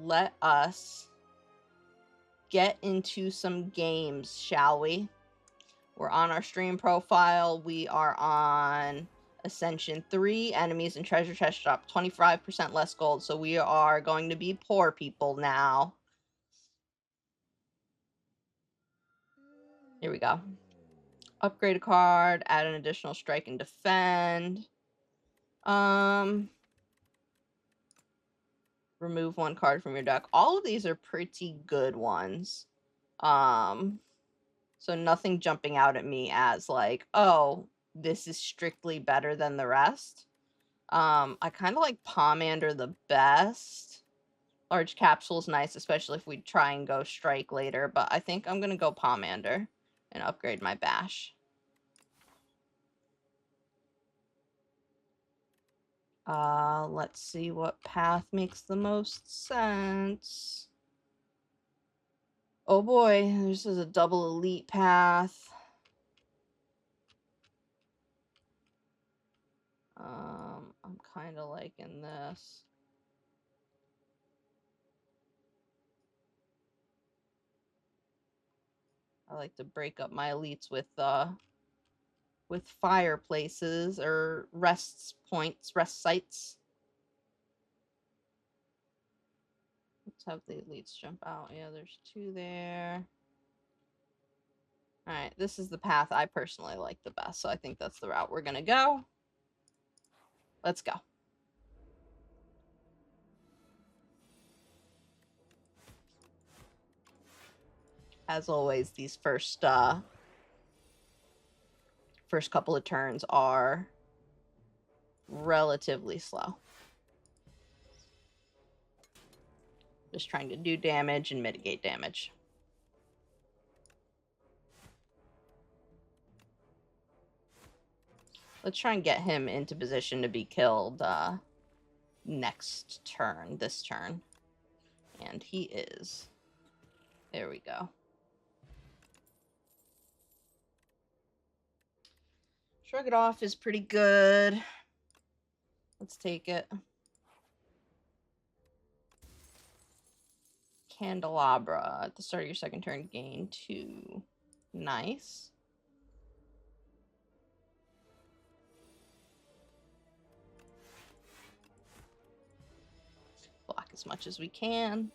let us get into some games, shall we? We're on our stream profile. We are on Ascension 3. Enemies and treasure chest drop 25% less gold. So we are going to be poor people now. Here we go. Upgrade a card. Add an additional strike and defend. Remove one card from your deck. All of these are pretty good ones. So nothing jumping out at me as like, oh, this is strictly better than the rest. I kind of like Pomander the best. Large Capsule's nice, especially if we try and go Strike later, but I think I'm going to go Pomander and upgrade my Bash. Let's see what path makes the most sense. Oh boy, this is a double elite path. I'm kind of liking this. I like to break up my elites with fireplaces or rest sites. Let's have the elites jump out. Yeah, there's 2 there. Alright, this is the path I personally like the best, so I think that's the route we're gonna go. Let's go. As always, these first couple of turns are relatively slow. Just trying to do damage and mitigate damage. Let's try and get him into position to be killed next turn, this turn. And he is. There we go. Shrug it off is pretty good. Let's take it. Candelabra. At the start of your second turn, gain 2. Nice. Block as much as we can.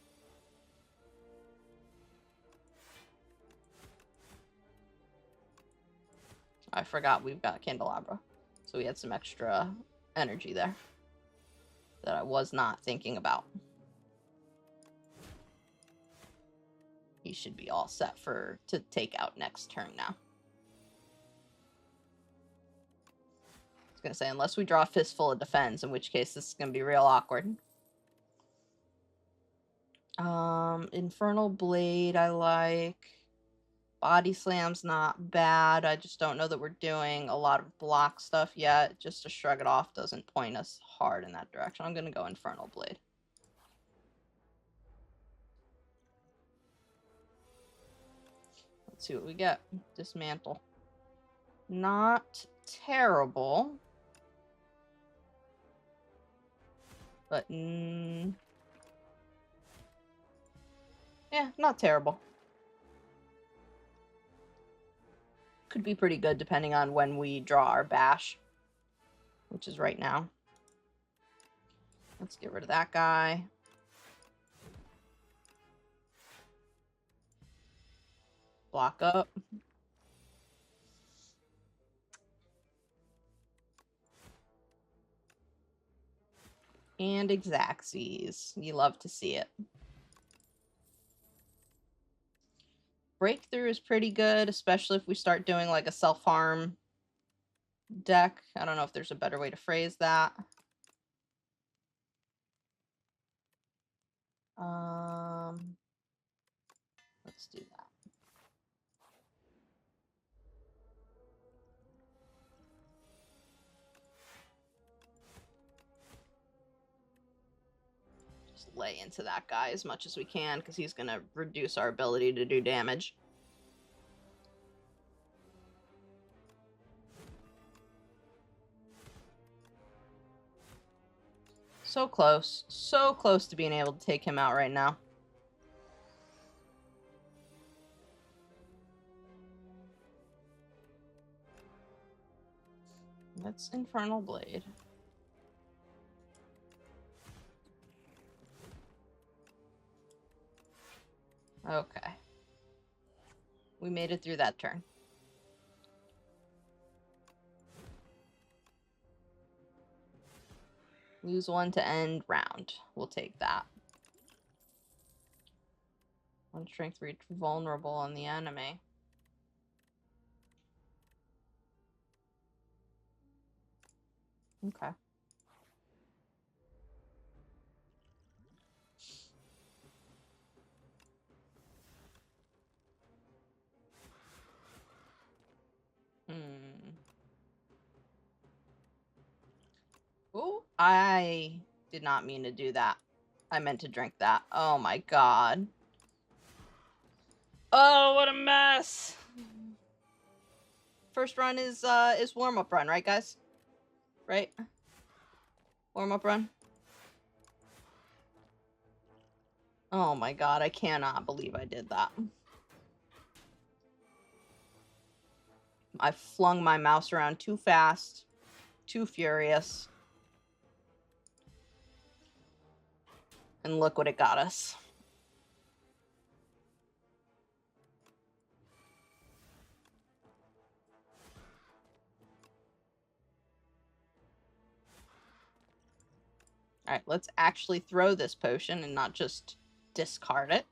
I forgot we've got Candelabra. So we had some extra energy there that I was not thinking about. He should be all set to take out next turn now. I was going to say, unless we draw a Fistful of Defense, in which case this is going to be real awkward. Infernal Blade I like. Body Slam's not bad. I just don't know that we're doing a lot of block stuff yet. Just to shrug it off doesn't point us hard in that direction. I'm going to go Infernal Blade. Let's see what we get. Dismantle. Not terrible. But, yeah, not terrible. Could be pretty good depending on when we draw our Bash, which is right now. Let's get rid of that guy. Block up. And Exaxes. You love to see it. Breakthrough is pretty good, especially if we start doing like a self-harm deck. I don't know if there's a better way to phrase that. Let's do that. Just lay into that guy as much as we can, because he's going to reduce our ability to do damage. So close. So close to being able to take him out right now. That's Infernal Blade. Okay. We made it through that turn. Lose one to end round. We'll take that. One strength reach vulnerable on the enemy. Okay. Oh, I did not mean to do that. I meant to drink that. Oh my god. Oh, what a mess. First run is warm-up run, right, guys? Right? Warm-up run. Oh my god, I cannot believe I did that. I flung my mouse around too fast, too furious. And look what it got us. Alright, let's actually throw this potion and not just discard it.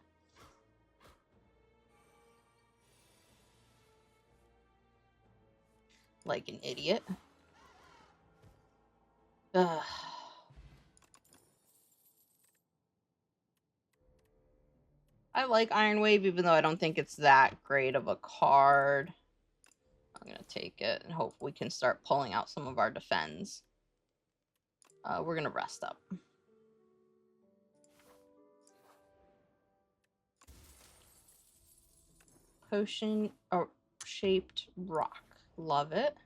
Like an idiot. Ugh. I like Iron Wave, even though I don't think it's that great of a card. I'm going to take it and hope we can start pulling out some of our defense. We're going to rest up. Potion shaped rock. Love it.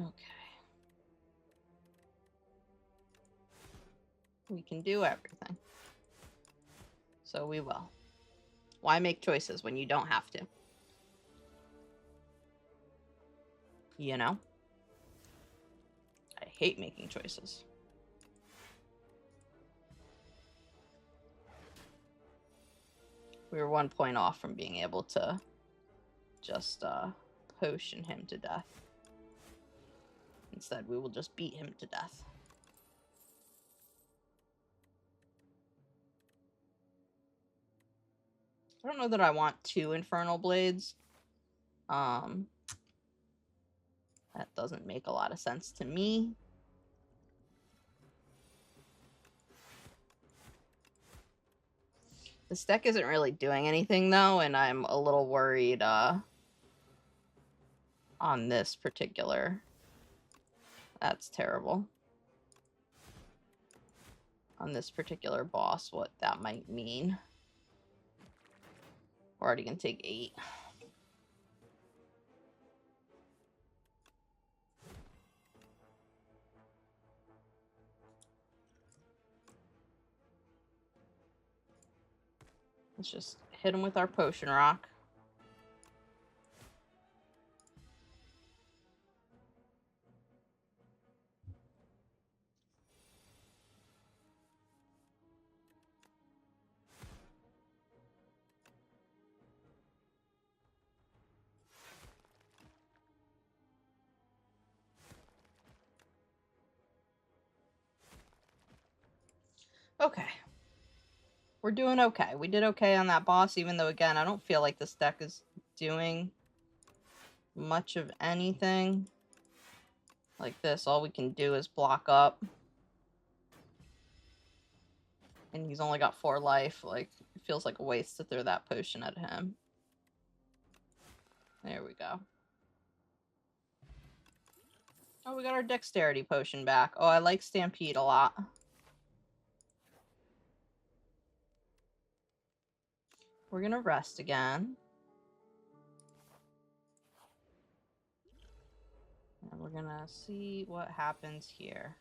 Okay. We can do everything. So we will. Why make choices when you don't have to? You know? I hate making choices. We were 1 point off from being able to just potion him to death. Instead, we will just beat him to death. I don't know that I want 2 Infernal Blades. That doesn't make a lot of sense to me. This deck isn't really doing anything, though, and I'm a little worried on this particular. That's terrible. On this particular boss, what that might mean. We're already going to take 8. Let's just hit him with our potion rock. Okay. We're doing okay. We did okay on that boss, even though, again, I don't feel like this deck is doing much of anything. Like this, all we can do is block up. And he's only got 4 life. Like, it feels like a waste to throw that potion at him. There we go. Oh, we got our dexterity potion back. Oh, I like Stampede a lot. We're gonna rest again. And we're gonna see what happens here.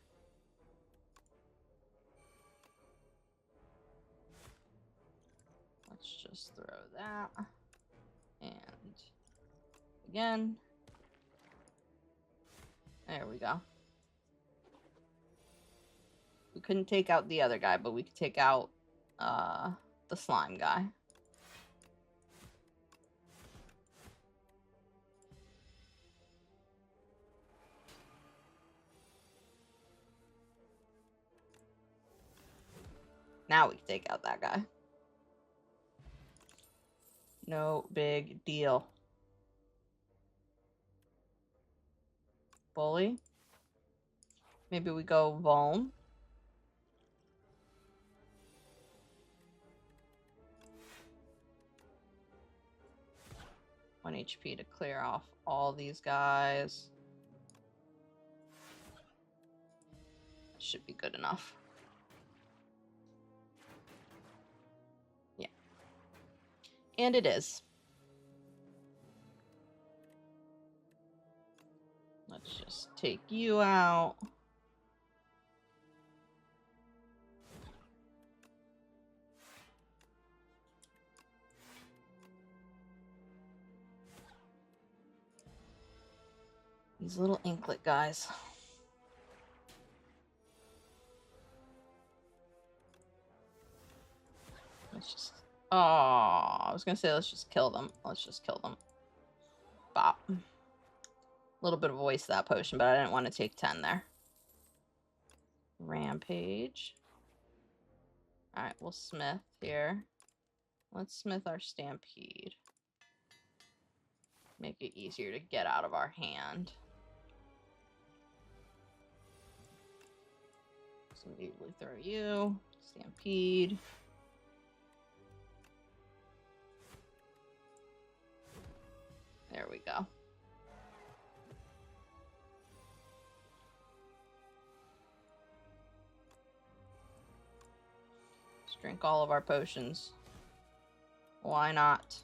Let's just throw that. And again. There we go. We couldn't take out the other guy, but we could take out the slime guy. Now we can take out that guy. No big deal. Bully. Maybe we go Vuln. One HP to clear off all these guys. Should be good enough. Yeah. And it is. Let's just take you out. These little inklet guys. Let's just... Oh, I was gonna say let's just kill them. Let's just kill them. Bop. A little bit of a waste of that potion, but I didn't want to take 10 there. Rampage. Alright, we'll smith here. Let's smith our stampede. Make it easier to get out of our hand. So immediately throw you. Stampede. There we go. Let's drink all of our potions. Why not?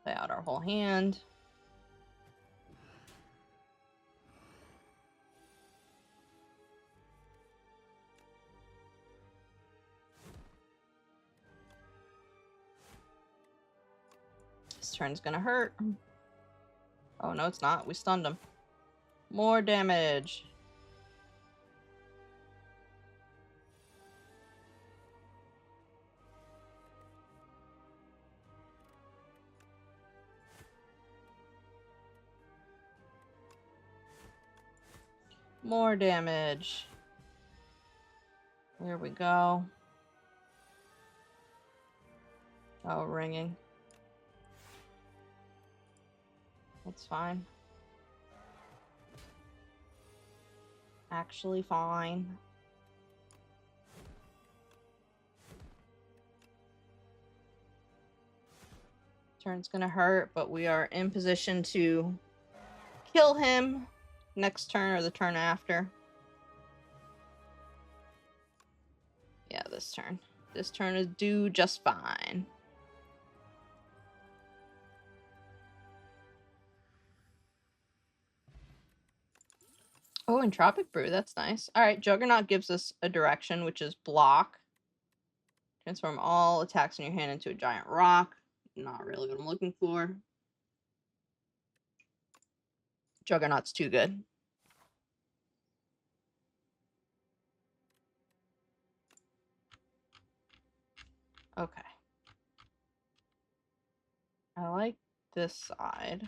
Play out our whole hand. This turn's gonna hurt. Oh, no, it's not. We stunned him. More damage. More damage. There we go. Oh, ringing. That's fine. Actually fine. Turn's gonna hurt, but we are in position to kill him next turn or the turn after. Yeah, this turn. This turn is do just fine. Oh, Entropic Brew, that's nice. Alright, Juggernaut gives us a direction, which is block. Transform all attacks in your hand into a giant rock. Not really what I'm looking for. Juggernaut's too good. Okay. I like this side.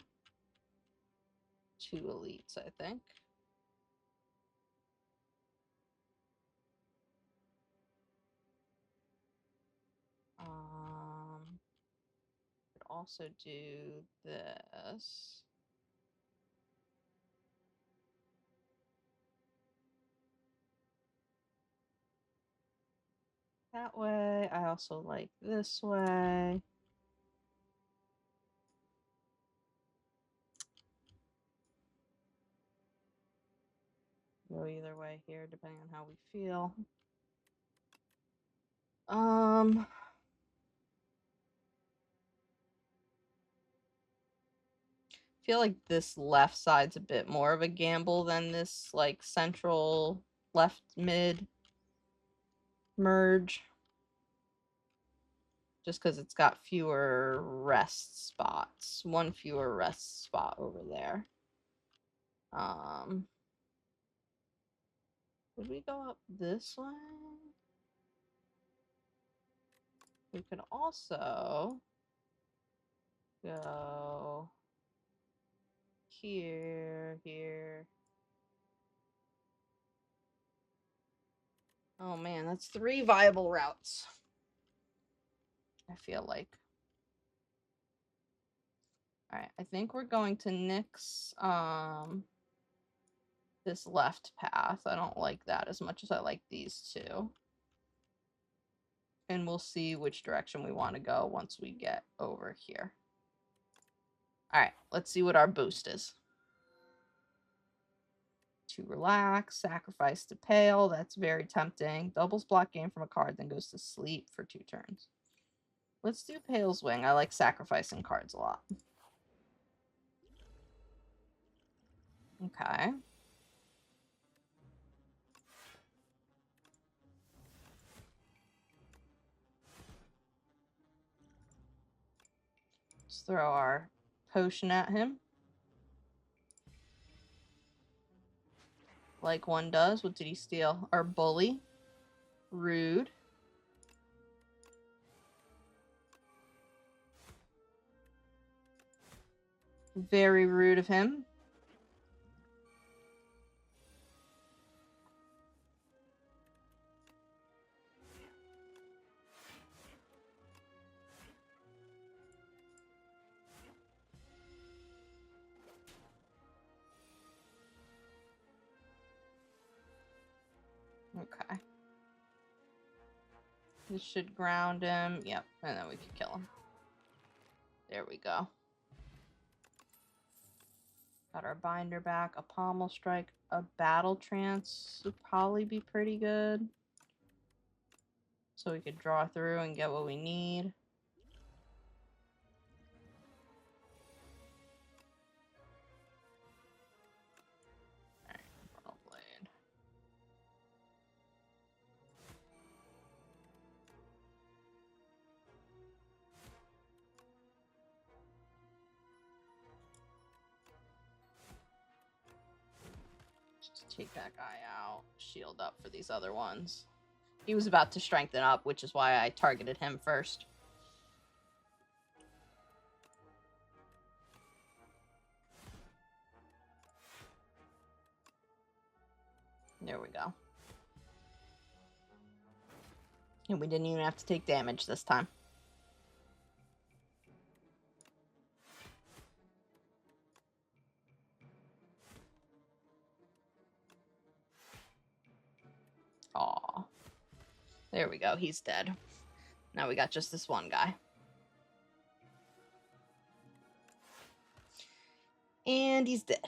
2 elites, I think. Could also do this. That way. I also like this way. Go either way here, depending on how we feel. Feel like this left side's a bit more of a gamble than this, like, central left mid merge. Just because it's got fewer rest spots. One fewer rest spot over there. Would we go up this way? We could also go here, here. Oh man, that's 3 viable routes. I feel like. Alright, I think we're going to nix this left path. I don't like that as much as I like these two. And we'll see which direction we want to go once we get over here. Alright, let's see what our boost is. To relax, sacrifice to pale. That's very tempting. Doubles block game from a card, then goes to sleep for 2 turns. Let's do Pale's Wing. I like sacrificing cards a lot. Okay. Let's throw our potion at him. Like one does. What did he steal? Our bully. Rude. Very rude of him. Okay. This should ground him. Yep, and then we can kill him. There we go. Got our binder back, a pommel strike, a battle trance would probably be pretty good. So we could draw through and get what we need. Alright, Infernal Blade. Just take that guy out. Shield up for these other ones. He was about to strengthen up, which is why I targeted him first. There we go. And we didn't even have to take damage this time. Aw. There we go. He's dead. Now we got just this one guy. And he's dead.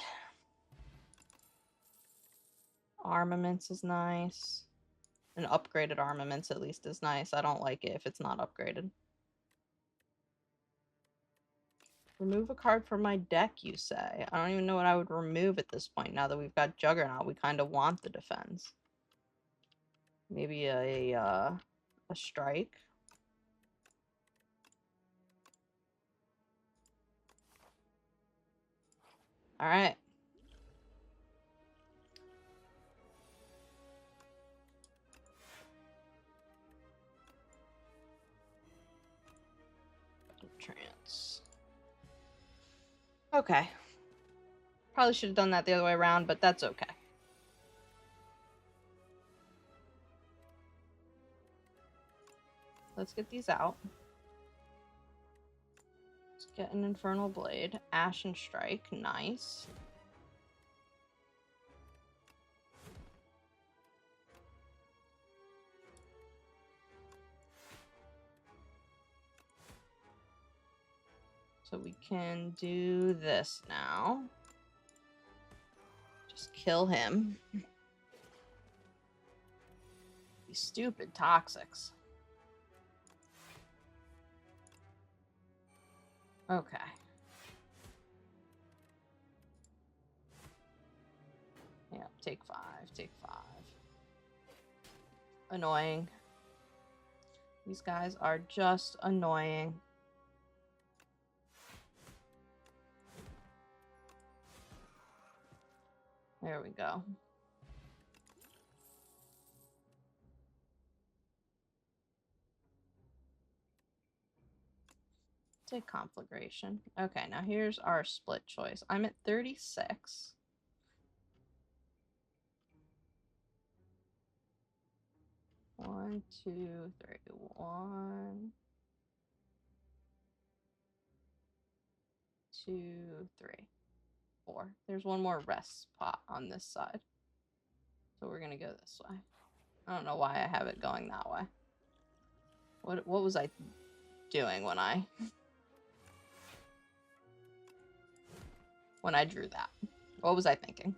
Armaments is nice. An upgraded armaments at least is nice. I don't like it if it's not upgraded. Remove a card from my deck, you say? I don't even know what I would remove at this point. Now that we've got Juggernaut, we kind of want the defense. Maybe a strike. All right. Trance. Okay. Probably should have done that the other way around, but that's okay. Let's get these out. Let's get an Infernal Blade. Ashen Strike. Nice. So we can do this now. Just kill him. These stupid toxics. Okay. Yeah, take 5, take 5. Annoying. These guys are just annoying. There we go. Take conflagration. Okay, now here's our split choice. I'm at 36. One, two, three. 1, 2, 3, 4. There's one more rest spot on this side. So we're gonna go this way. I don't know why I have it going that way. What was I doing when I drew that? What was I thinking?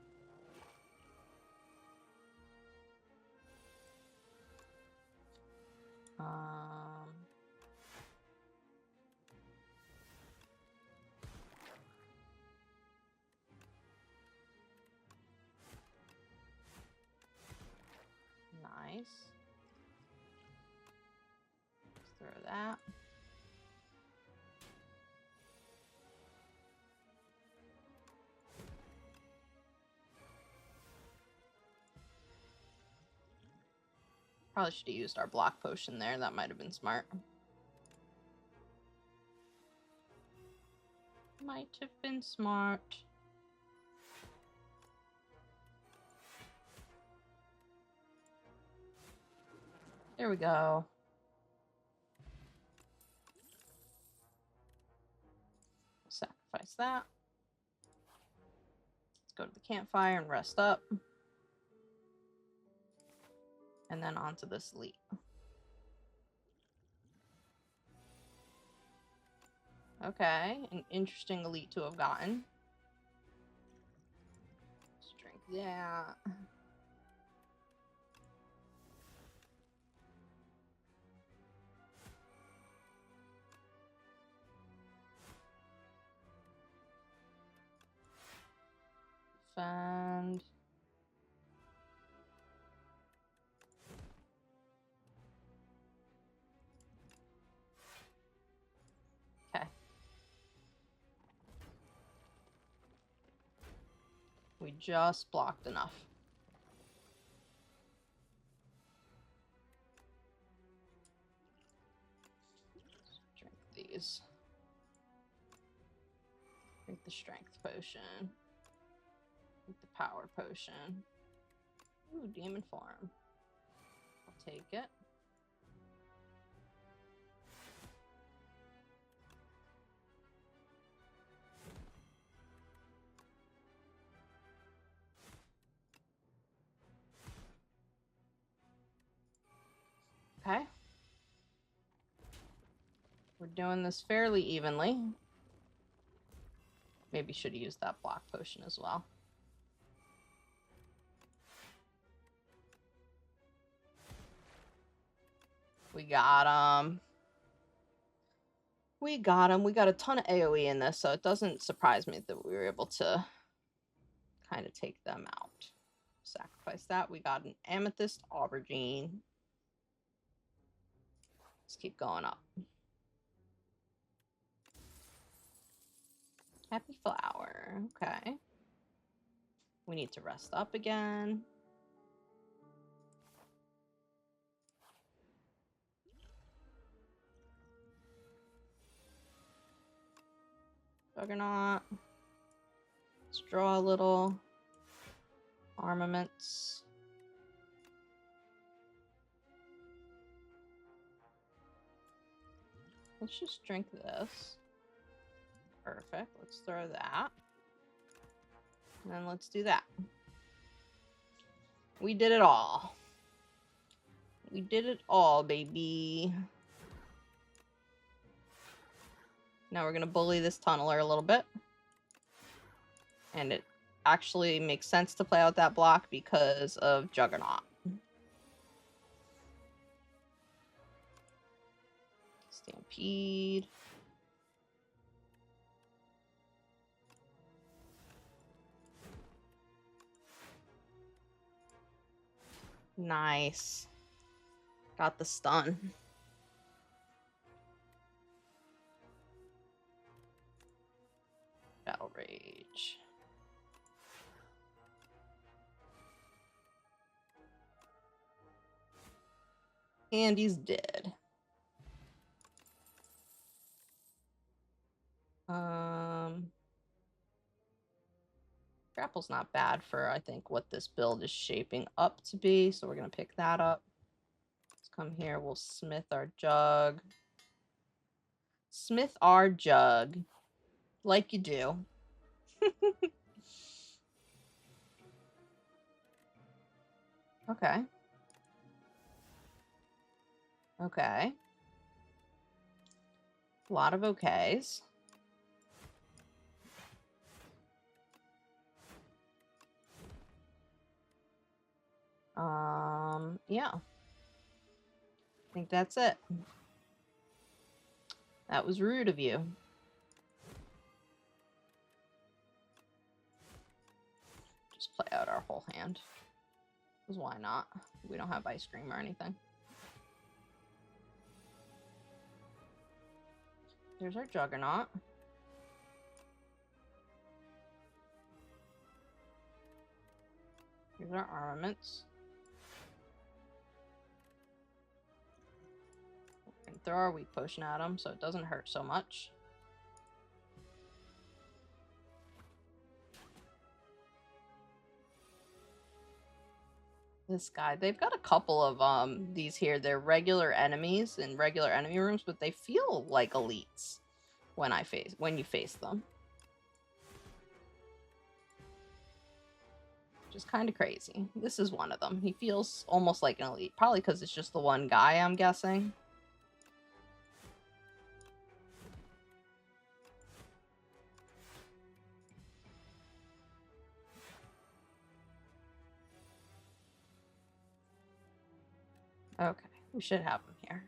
Nice. Let's throw that. Probably should have used our block potion there. That might have been smart. Might have been smart. There we go. Sacrifice that. Let's go to the campfire and rest up. And then onto this elite. Okay, an interesting elite to have gotten. Let's drink that. Defend. Okay. We just blocked enough. Let's drink these. Drink the strength potion. Drink the power potion. Ooh, demon form. I'll take it. Okay. We're doing this fairly evenly. Maybe should have used that block potion as well. We got him. We got him. We got a ton of AoE in this, so it doesn't surprise me that we were able to kind of take them out. Sacrifice that. We got an amethyst aubergine. Let's keep going up. Happy flower. Okay. We need to rest up again. Juggernaut. Let's draw a little. Armaments. Let's just drink this. Perfect. Let's throw that. And then let's do that. We did it all. We did it all, baby. Now we're going to bully this tunneler a little bit. And it actually makes sense to play out that block because of Juggernaut. Stampede. Nice. Got the stun. Battle Rage. And he's dead. Grapple's not bad for, I think, what this build is shaping up to be, so we're going to pick that up. Let's come here. We'll smith our jug. Smith our jug. Like you do. Okay. Okay. A lot of okays. Yeah. I think that's it. That was rude of you. Just play out our whole hand. Because why not? We don't have ice cream or anything. There's our Juggernaut. Here's our armaments. We can throw our weak potion at him so it doesn't hurt so much. This guy, they've got a couple of these here. They're regular enemies in regular enemy rooms, but they feel like elites when you face them. Which is kind of crazy. This is one of them. He feels almost like an elite, probably because it's just the one guy, I'm guessing. Okay, we should have him here.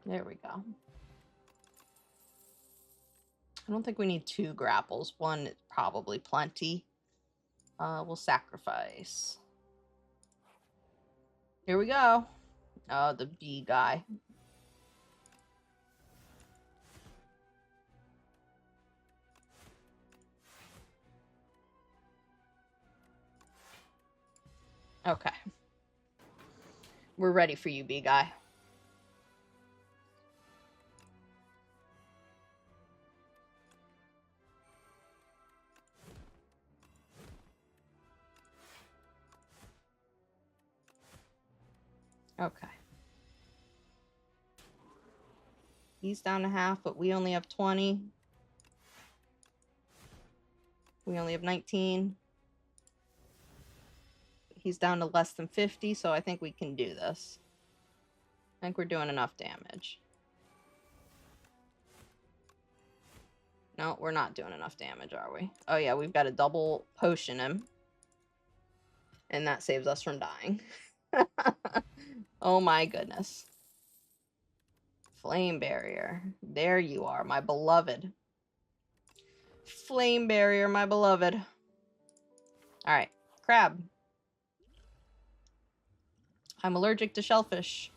There we go. I don't think we need 2 grapples. 1 is probably plenty. We'll sacrifice. Here we go. Oh, the bee guy. Okay. We're ready for you, bee guy. Okay. He's down to half, but we only have 20. We only have 19. He's down to less than 50, so I think we can do this. I think we're doing enough damage. No, we're not doing enough damage, are we? Oh yeah, we've got a double potion him. And that saves us from dying. Oh my goodness. Flame barrier. There you are, my beloved. Flame barrier, my beloved. Alright, crab. I'm allergic to shellfish.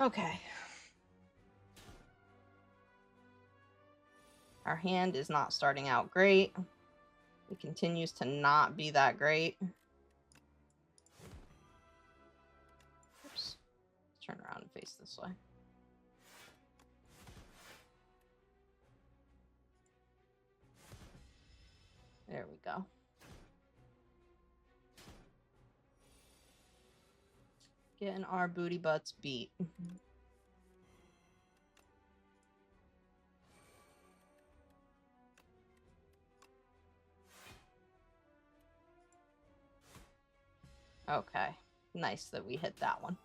Okay. Our hand is not starting out great. It continues to not be that great. Oops. Let's turn around and face this way. There we go. Getting our booty butts beat. Okay. Nice that we hit that one.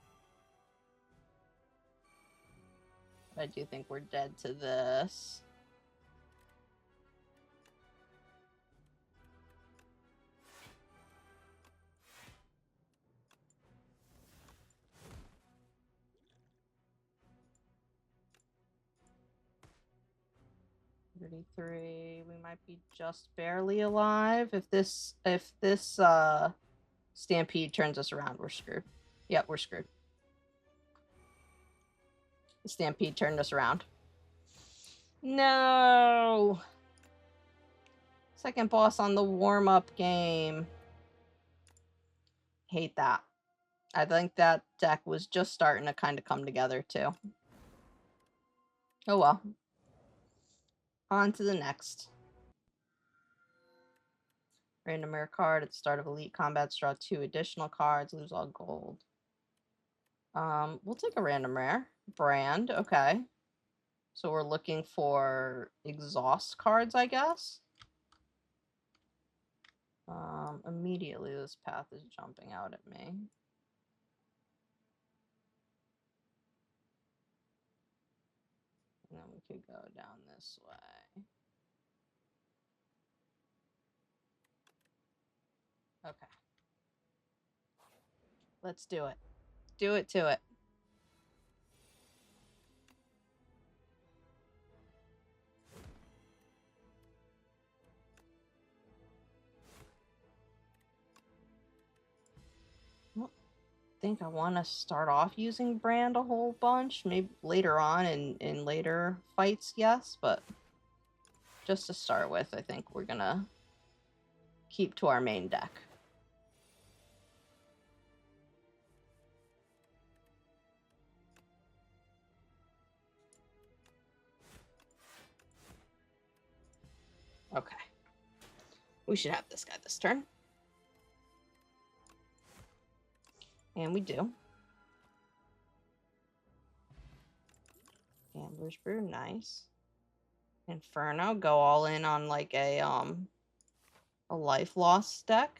I do think we're dead to this. 33. We might be just barely alive. If this stampede turns us around, we're screwed. Yep, we're screwed. The stampede turned us around. No! Second boss on the warm-up game. Hate that. I think that deck was just starting to kind of come together, too. Oh well. On to the next. Random rare card at the start of Elite Combats. Draw 2 additional cards. Lose all gold. We'll take a random rare. Brand, okay. So we're looking for exhaust cards, I guess. Immediately this path is jumping out at me. And then we could go down this way. Okay. Let's do it. Do it to it. I think I want to start off using Brand a whole bunch. Maybe later on in later fights, yes. But just to start with, I think we're going to keep to our main deck. Okay. We should have this guy this turn. And we do. Gambler's Brew, nice. Inferno, go all in on like a life loss deck.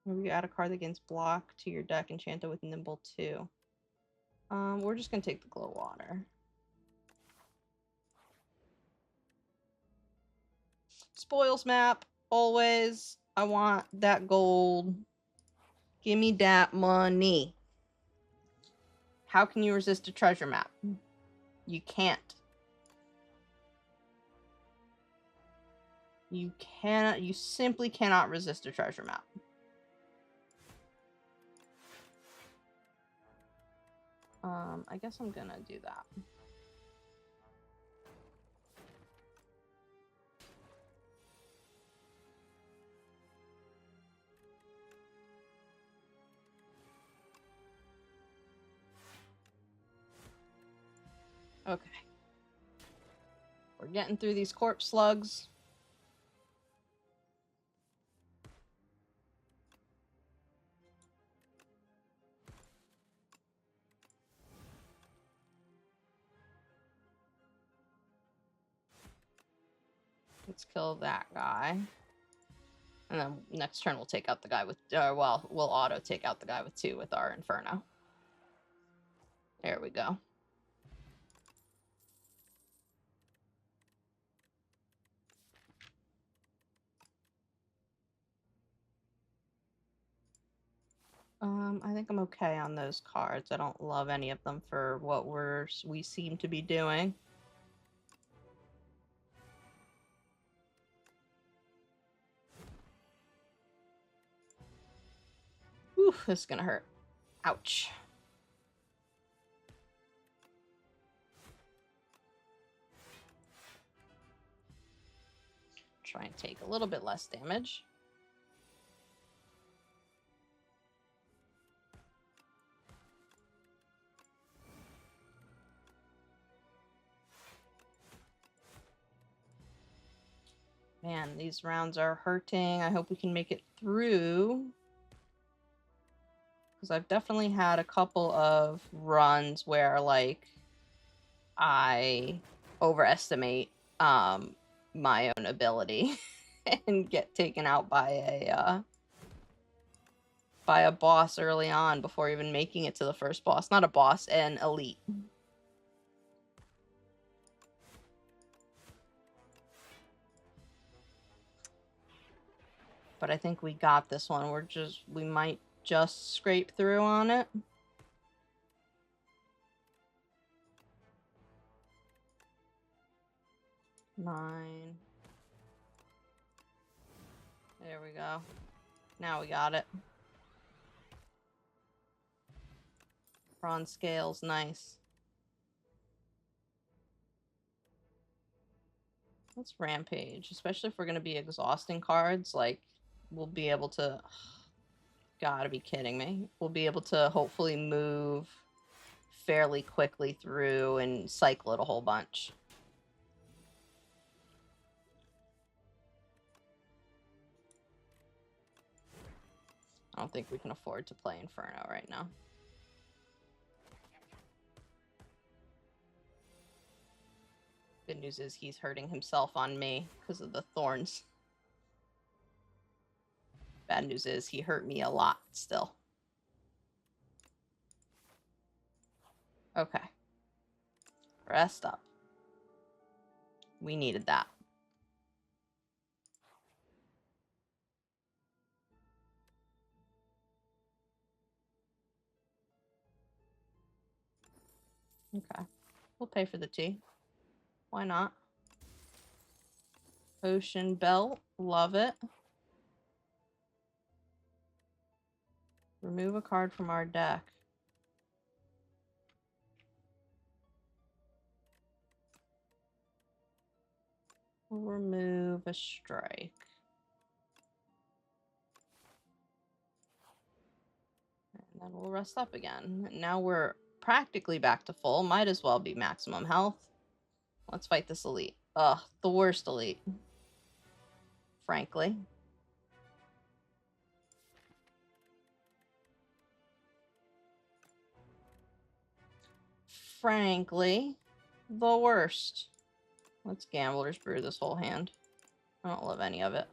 Maybe add a card that gains block to your deck, enchant it with Nimble 2. We're just gonna take the Glow Water. Spoils map, always. I want that gold. Give me that money. How can you resist a treasure map? You can't. You cannot. You simply cannot resist a treasure map. I guess I'm gonna do that. Okay. We're getting through these corpse slugs. Let's kill that guy. And then next turn we'll take out the guy with... well, we'll auto take out the guy with 2 with our Inferno. There we go. I think I'm okay on those cards. I don't love any of them for what we seem to be doing. Whew, this is gonna hurt. Ouch. Try and take a little bit less damage. Man, these rounds are hurting. I hope we can make it through. Because I've definitely had a couple of runs where, like, I overestimate my own ability and get taken out by a boss early on before even making it to the first boss. Not a boss, an elite. But I think we got this one. We might just scrape through on it. 9. There we go. Now we got it. Bronze scales, nice. Let's rampage, especially if we're going to be exhausting cards. Like, we'll be able to... Gotta be kidding me. We'll be able to hopefully move fairly quickly through and cycle it a whole bunch. I don't think we can afford to play Inferno right now. Good news is he's hurting himself on me because of the thorns. Bad news is he hurt me a lot still. Okay. Rest up. We needed that. Okay. We'll pay for the tea. Why not? Ocean Belt. Love it. Remove a card from our deck. We'll remove a strike. And then we'll rest up again. And now we're practically back to full. Might as well be maximum health. Let's fight this elite. Ugh, the worst elite. Frankly. Frankly, the worst. Let's Gambler's Brew this whole hand. I don't love any of it.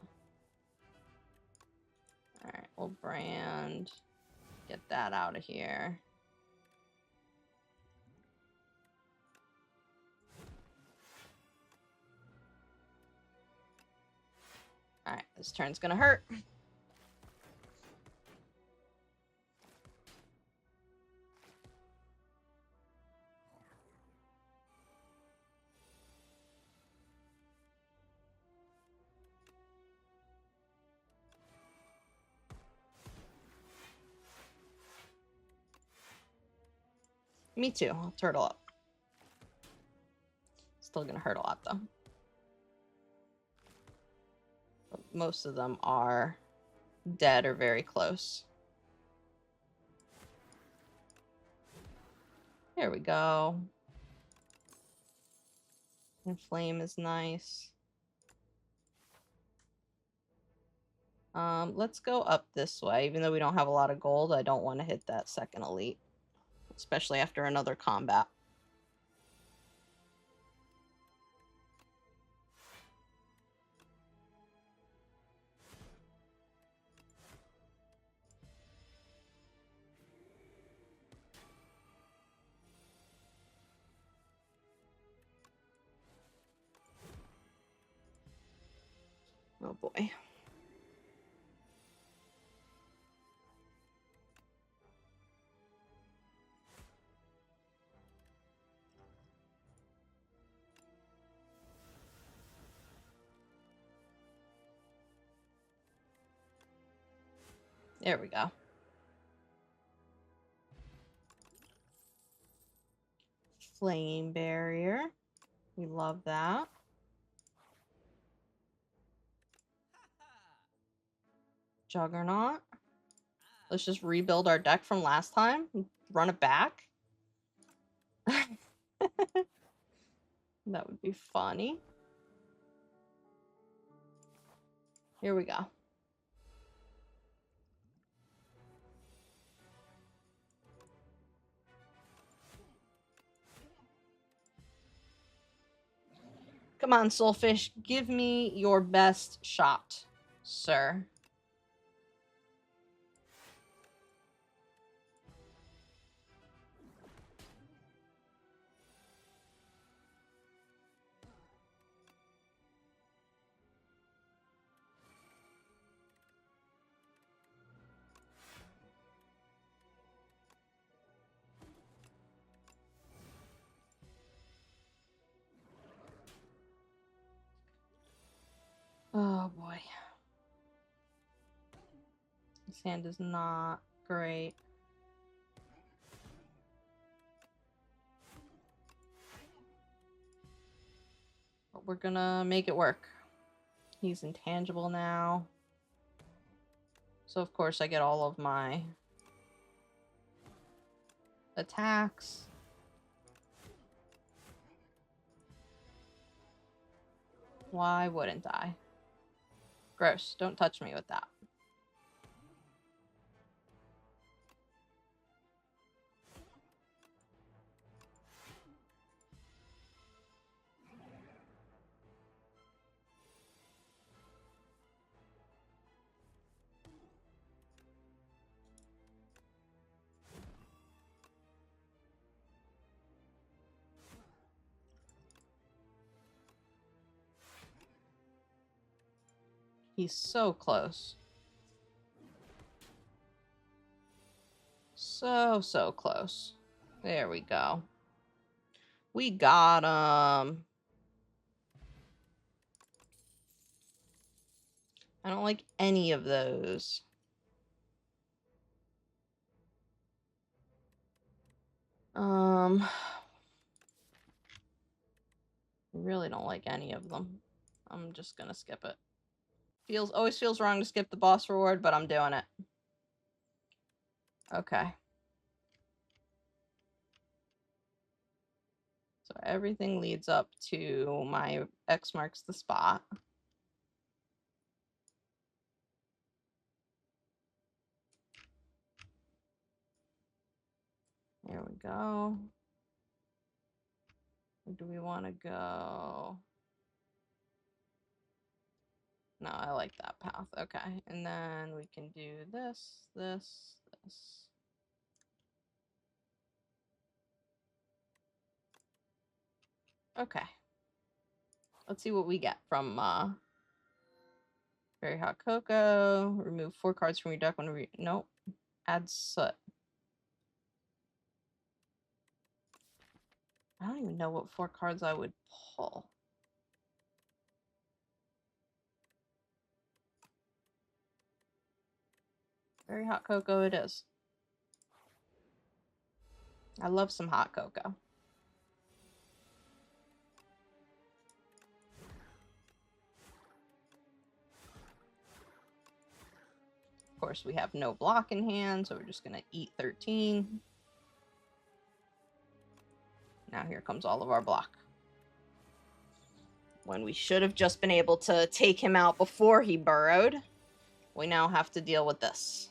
Alright, we'll brand. Get that out of here. Alright, this turn's gonna hurt. Me too. I'll turtle up. Still gonna hurt a lot though. But most of them are dead or very close. There we go. Inflame is nice. Let's go up this way. Even though we don't have a lot of gold, I don't want to hit that second elite. Especially after another combat. Oh boy. There we go. Flame barrier. We love that. Juggernaut. Let's just rebuild our deck from last time. Run it back. That would be funny. Here we go. Come on, Soulfish. Give me your best shot, sir. This hand is not great. But we're gonna make it work. He's intangible now. So of course I get all of my attacks. Why wouldn't I? Gross. Don't touch me with that. He's so close. So close. There we go. We got him. I don't like any of those. I really don't like any of them. I'm just gonna skip it. Always feels wrong to skip the boss reward, but I'm doing it. Okay. So everything leads up to my X marks the spot. There we go. Where do we want to go? No, I like that path. Okay. And then we can do this, this, this. Okay. Let's see what we get from Very Hot Cocoa. Remove 4 cards from your deck when nope. Add soot. I don't even know what 4 cards I would pull. Very Hot Cocoa it is. I love some hot cocoa. Of course, we have no block in hand, so we're just going to eat 13. Now here comes all of our block. When we should have just been able to take him out before he burrowed, we now have to deal with this.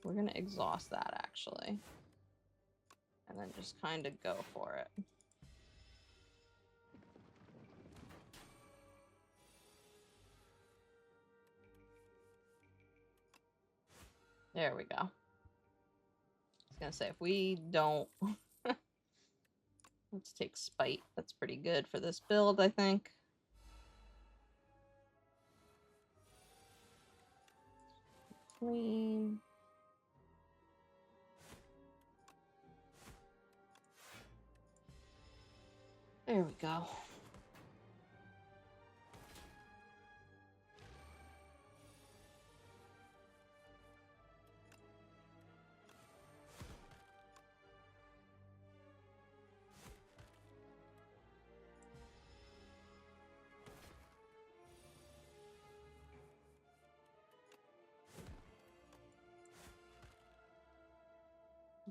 We're going to exhaust that, actually. And then just kind of go for it. There we go. I was going to say, if we don't... Let's take Spite. That's pretty good for this build, I think. Clean. There we go.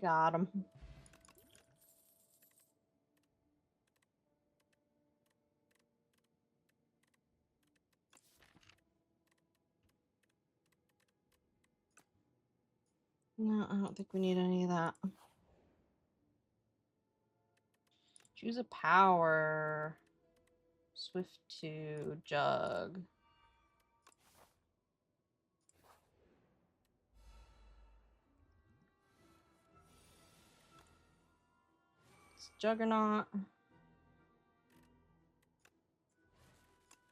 Got him. No, I don't think we need any of that. Choose a power. Swift to Jug. It's Juggernaut.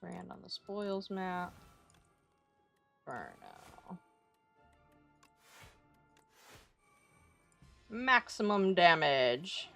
Brand on the spoils map. Burno. Maximum damage.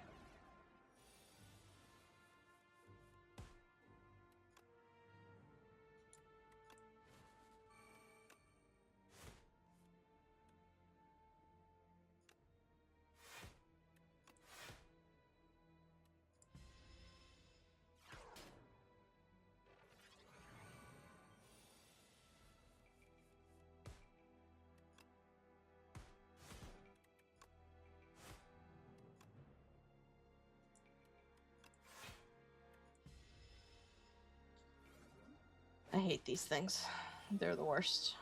hate these things. They're the worst.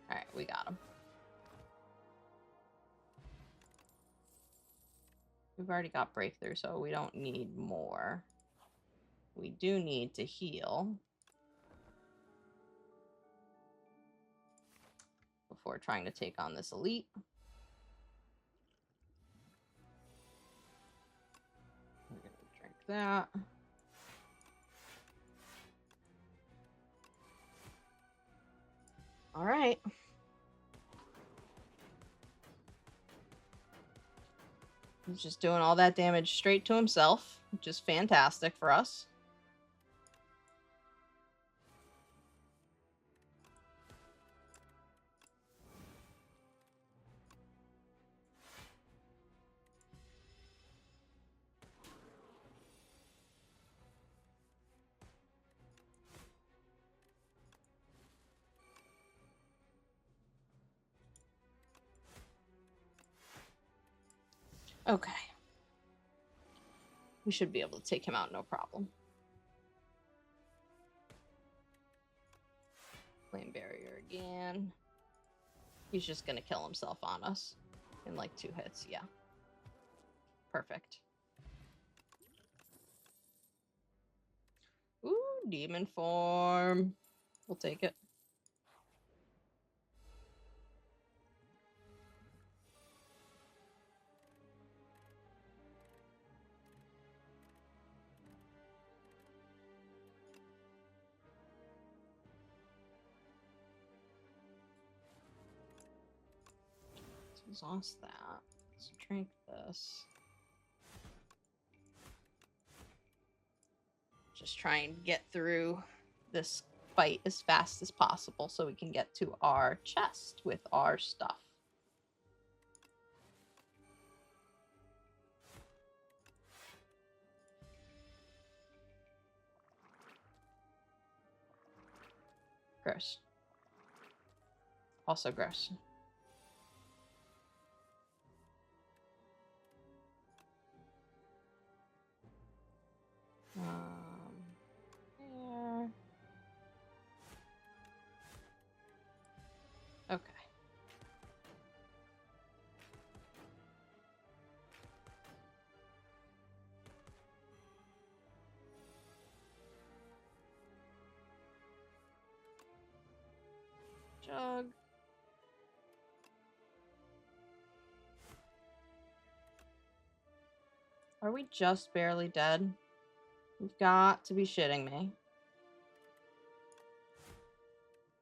Alright, we got them. We've already got breakthrough, so we don't need more. We do need to heal before trying to take on this elite. We're gonna drink that. All right. He's just doing all that damage straight to himself, which is fantastic for us. Okay. We should be able to take him out, no problem. Flame barrier again. He's just gonna kill himself on us in like 2 hits, yeah. Perfect. Ooh, demon form. We'll take it. Exhaust that. Let's drink this. Just try and get through this fight as fast as possible so we can get to our chest with our stuff. Gross. Also gross. There. Okay. Jug. Are we just barely dead? You've got to be shitting me.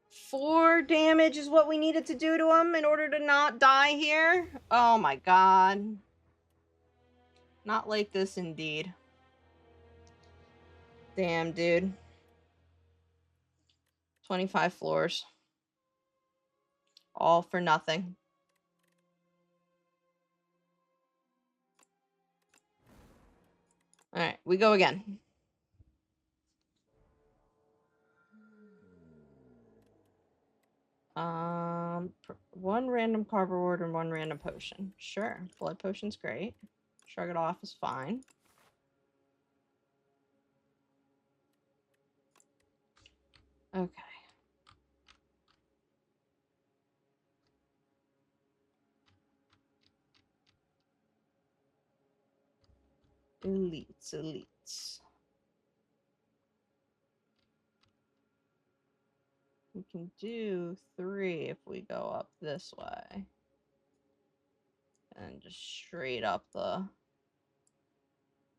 4 damage is what we needed to do to him in order to not die here? Oh my god. Not like this indeed. Damn, dude. 25 floors. All for nothing. Alright, we go again. One random carb reward and 1 random potion. Sure, blood potion's great. Shrug it off is fine. Okay. Elites. We can do 3 if we go up this way. And just straight up the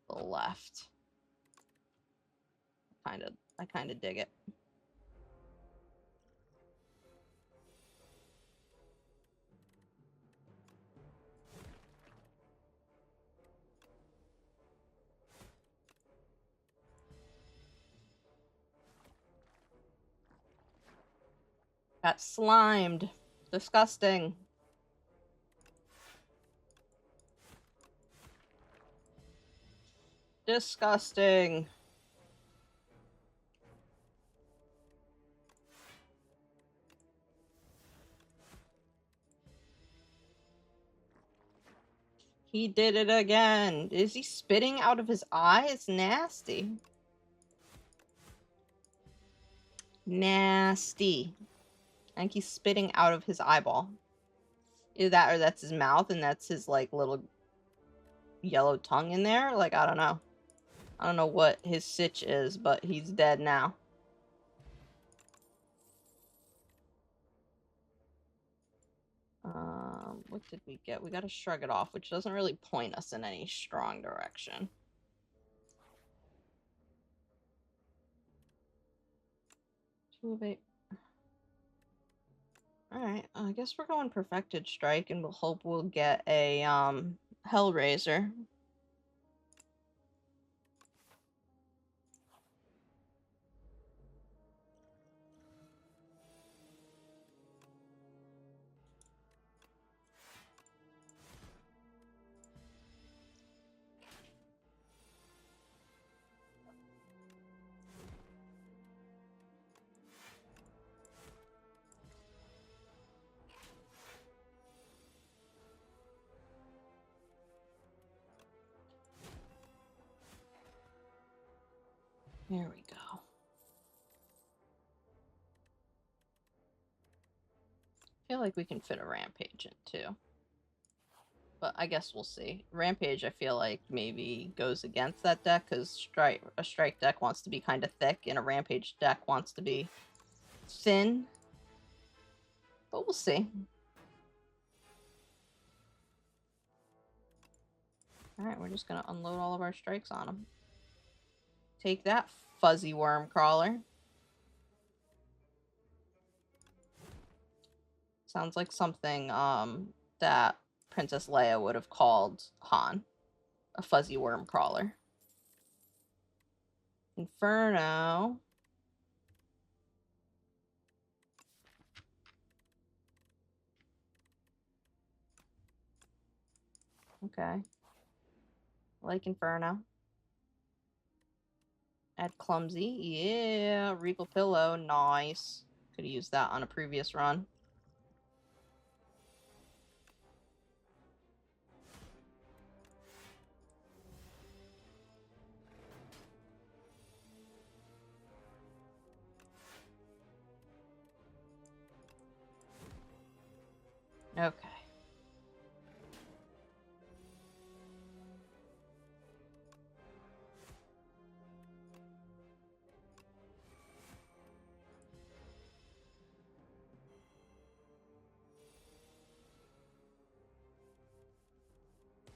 left. I kind of dig it. Got slimed. Disgusting. Disgusting. He did it again. Is he spitting out of his eye? It's nasty. Nasty. I think he's spitting out of his eyeball. Either that or that's his mouth and that's his, like, little yellow tongue in there. Like, I don't know. I don't know what his sitch is, but he's dead now. What did we get? We got to shrug it off, which doesn't really point us in any strong direction. Alright, I guess we're going Perfected Strike, and we'll hope we'll get a, Hellraiser. There we go. I feel like we can fit a Rampage in, too. But I guess we'll see. Rampage, I feel like, maybe goes against that deck, because a Strike deck wants to be kind of thick, and a Rampage deck wants to be thin. But we'll see. Alright, we're just going to unload all of our strikes on him. Take that, Fuzzy Worm Crawler. Sounds like something that Princess Leia would have called Han. A Fuzzy Worm Crawler. Inferno. Okay. Like Inferno. Add Clumsy. Yeah. Regal Pillow. Nice. Could have used that on a previous run. Okay.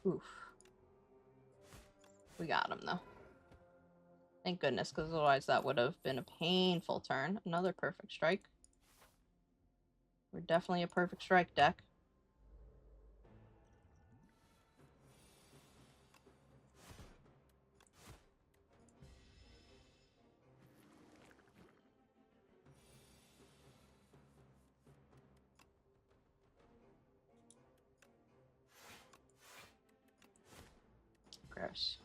Oof. We got him, though. Thank goodness, because otherwise that would have been a painful turn. Another Perfect Strike. We're definitely a Perfect Strike deck. Gross.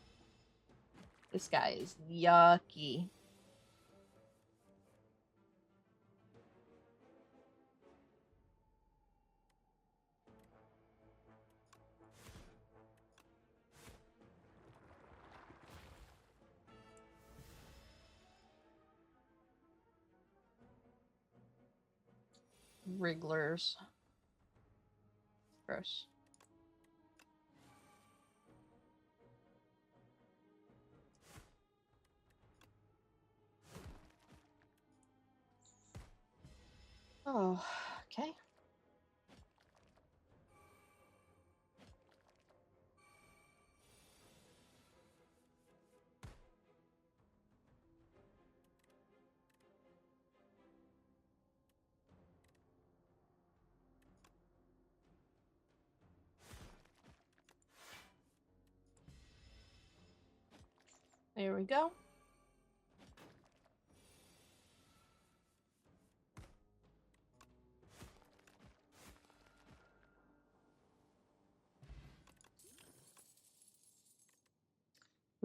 This guy is yucky. Wrigglers. Gross. Oh, okay. There we go.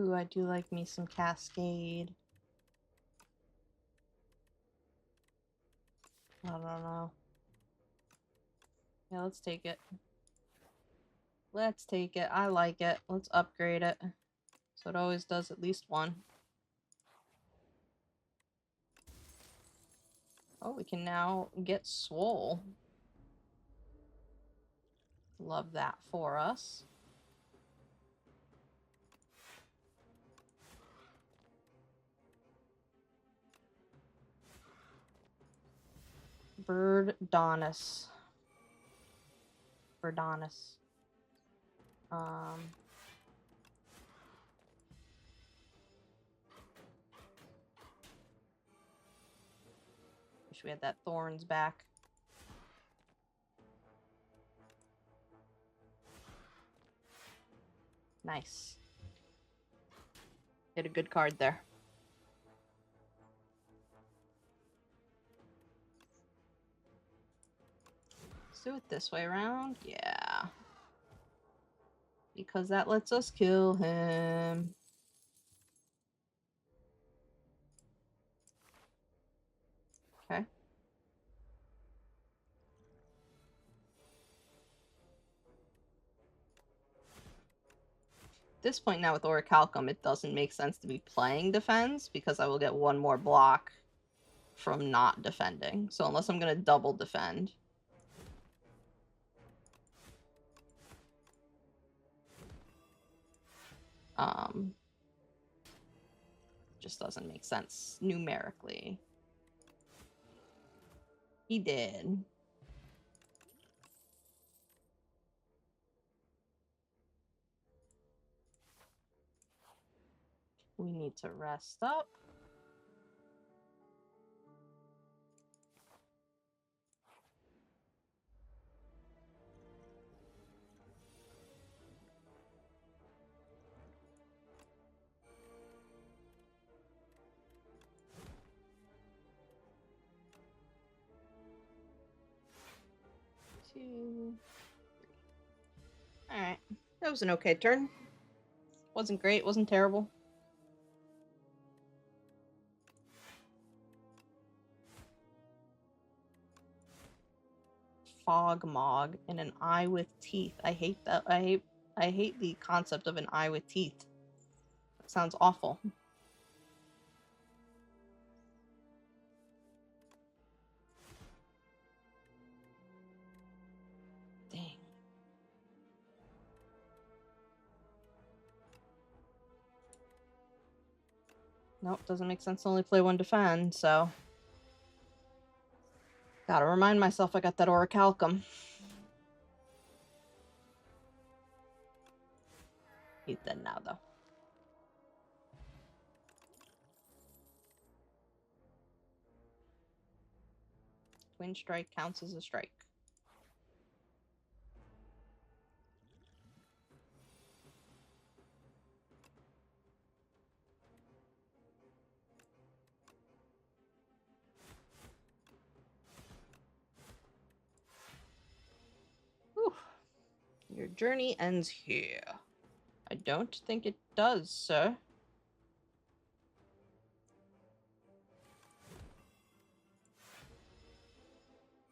Ooh, I do like me some Cascade. I don't know. Yeah, let's take it. Let's take it. I like it. Let's upgrade it. So it always does at least one. Oh, we can now get swole. Love that for us. Birdonis. Birdonis. Wish we had that thorns back. Nice. Get a good card there. Let's do it this way around. Yeah. Because that lets us kill him. Okay. At this point now with Orichalcum, it doesn't make sense to be playing defense because I will get one more block from not defending. So unless I'm going to double defend. Just doesn't make sense numerically. He did. We need to rest up. Two, three. Alright. That was an okay turn. Wasn't great, wasn't terrible. Fogmog and an eye with teeth. I hate that. I hate the concept of an eye with teeth. That sounds awful. Dang. Nope, doesn't make sense to only play one defend, so gotta remind myself I got that Orichalcum. He's dead now, though. Twin strike counts as a strike. Whew. Your journey ends here. I don't think it does, sir.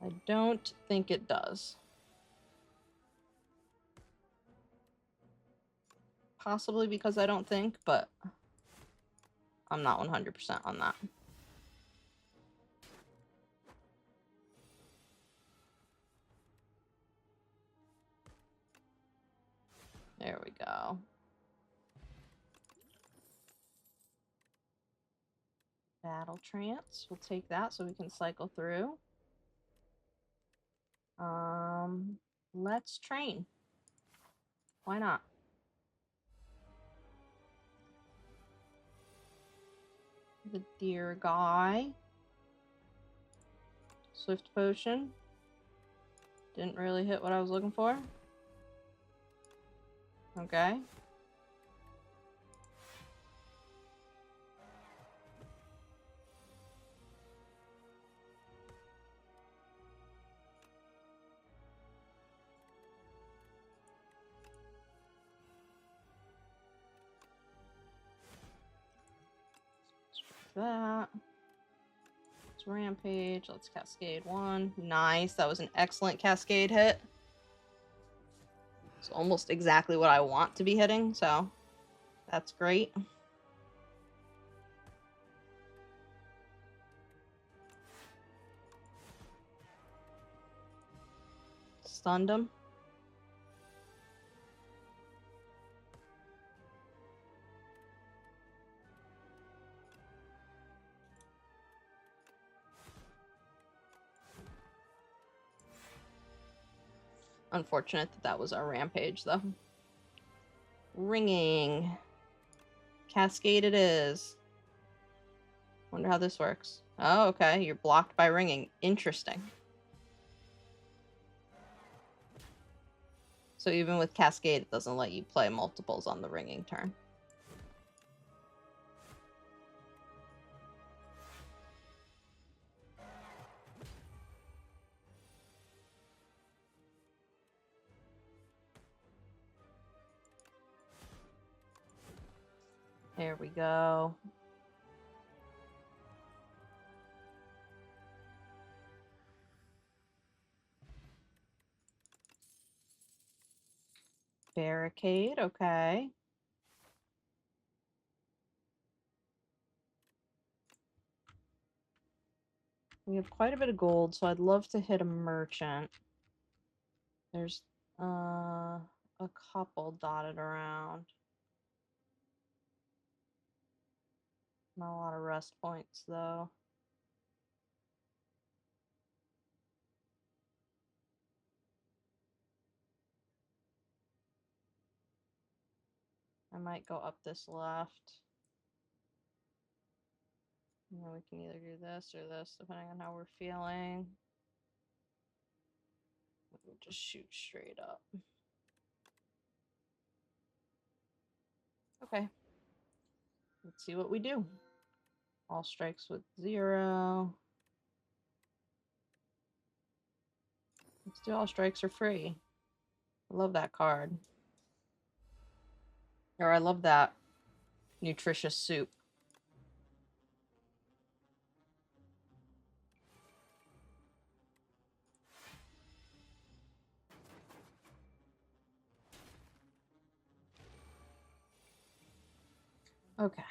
I don't think it does. Possibly because I don't think, but I'm not 100% on that. There we go. Battle Trance. We'll take that so we can cycle through. Let's train. Why not? The deer guy. Swift potion. Didn't really hit what I was looking for. Okay. That. Let's rampage. Let's cascade one. Nice. That was an excellent cascade hit. It's almost exactly what I want to be hitting, so that's great. Stunned him. Unfortunate that that was our rampage, though. Ringing. Cascade it is. Wonder how this works. Oh, okay. You're blocked by ringing. Interesting. So even with Cascade, it doesn't let you play multiples on the ringing turn. There we go. Barricade, okay. We have quite a bit of gold, so I'd love to hit a merchant. There's a couple dotted around. Not a lot of rest points, though. I might go up this left. And then we can either do this or this, depending on how we're feeling. We'll just shoot straight up. Okay. Let's see what we do. All strikes with 0. Let's do all strikes are free. I love that card. Or I love that nutritious soup. Okay.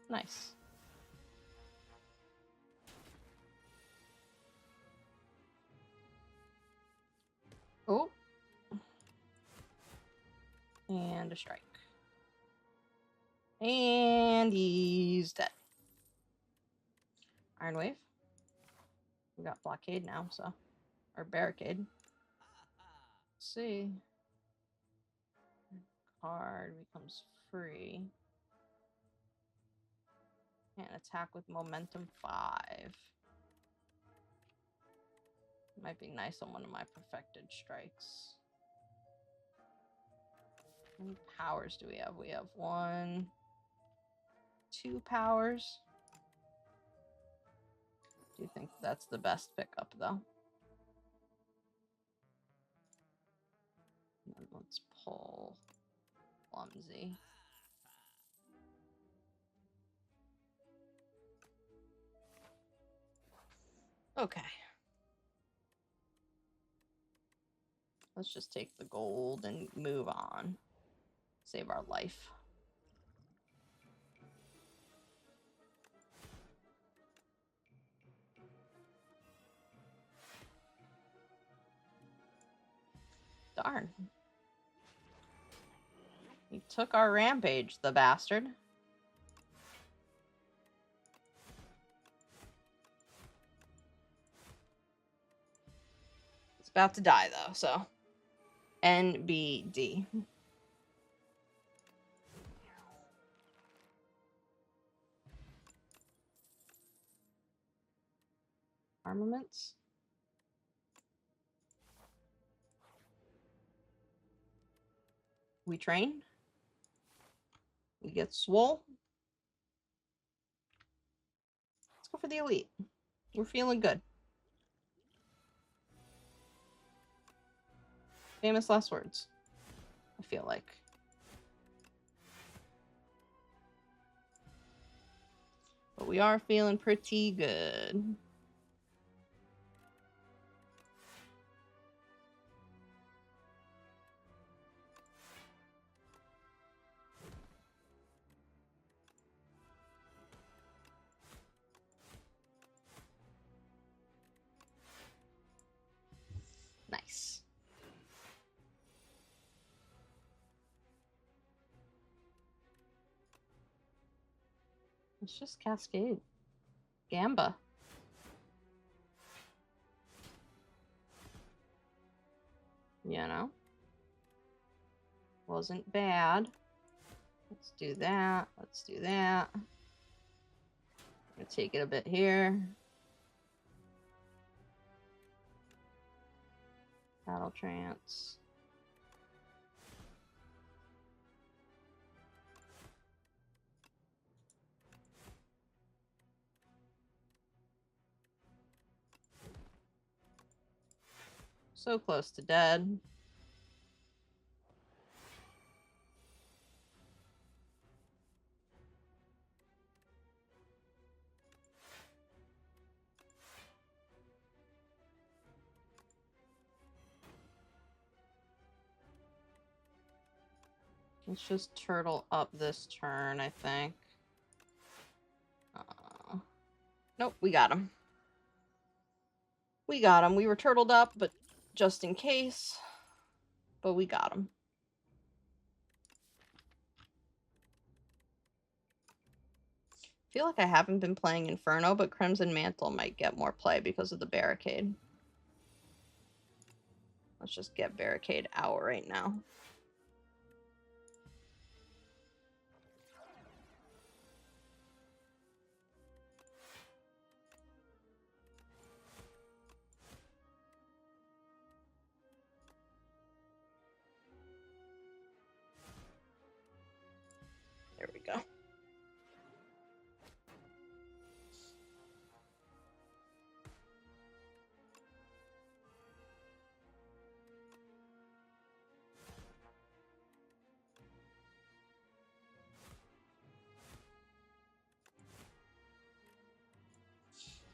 Nice. Oh. And a strike. And he's dead. Iron Wave. We got blockade now, so. Or barricade. Let's see. Card becomes free. And attack with momentum 5. Might be nice on one of my perfected strikes. How many powers do we have? We have 1, 2 powers. Do you think that's the best pickup, though? And then let's pull Clumsy. Okay. Let's just take the gold and move on. Save our life. Darn. He took our rampage, the bastard. It's about to die, though, so. NBD. Armaments. We train. We get swole. Let's go for the elite. We're feeling good. Famous last words, I feel like. But we are feeling pretty good. Nice. Let's just cascade. Gamba. You know? Wasn't bad. Let's do that. Let's do that. I'm gonna take it a bit here. Battle trance. So close to dead. Let's just turtle up this turn, I think. Nope, we got him. We got him. We were turtled up, but just in case. But we got him. I feel like I haven't been playing Inferno, but Crimson Mantle might get more play because of the barricade. Let's just get barricade out right now. There we go.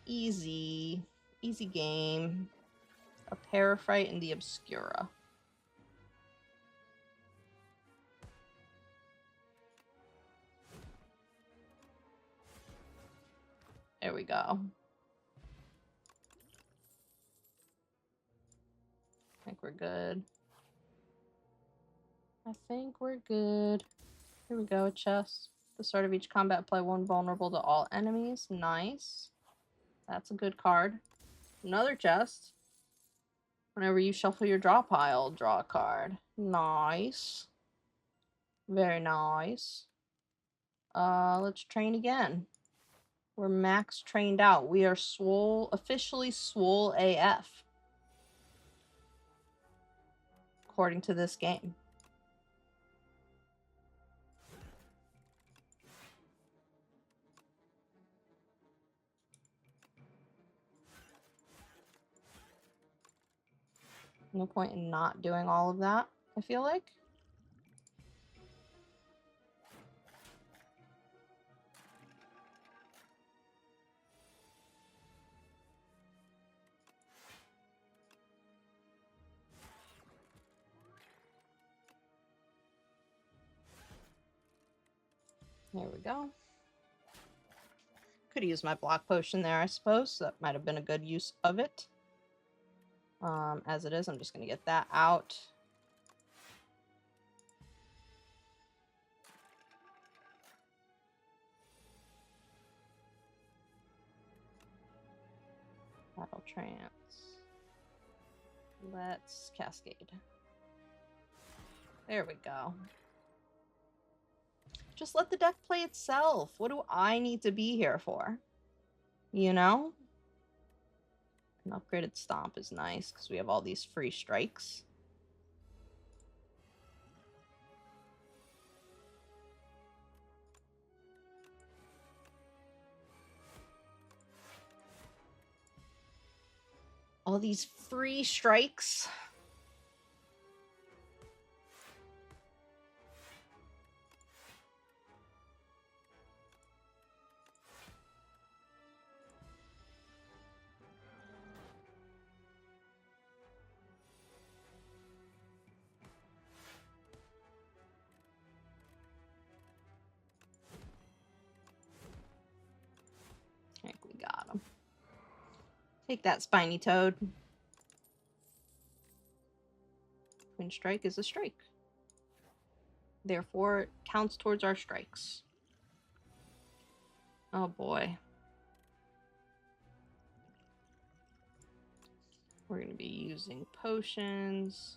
Easy. Easy game. A Paraphrite and the Obscura. There we go. I think we're good. I think we're good. Here we go, a chest. At the start of each combat, play one vulnerable to all enemies. Nice. That's a good card. Another chest. Whenever you shuffle your draw pile, draw a card. Nice. Very nice. Let's train again. We're max trained out. We are swole, officially swole AF. According to this game. No point in not doing all of that, I feel like. There we go. Could have used my block potion there, I suppose. That might have been a good use of it. As it is, I'm just going to get that out. Battle trance. Let's cascade. There we go. Just let the deck play itself. What do I need to be here for? You know? An upgraded stomp is nice because we have all these free strikes. all these free strikes. I think we got him. Take that, spiny toad. Twin strike is a strike. Therefore, it counts towards our strikes. Oh boy. We're going to be using potions.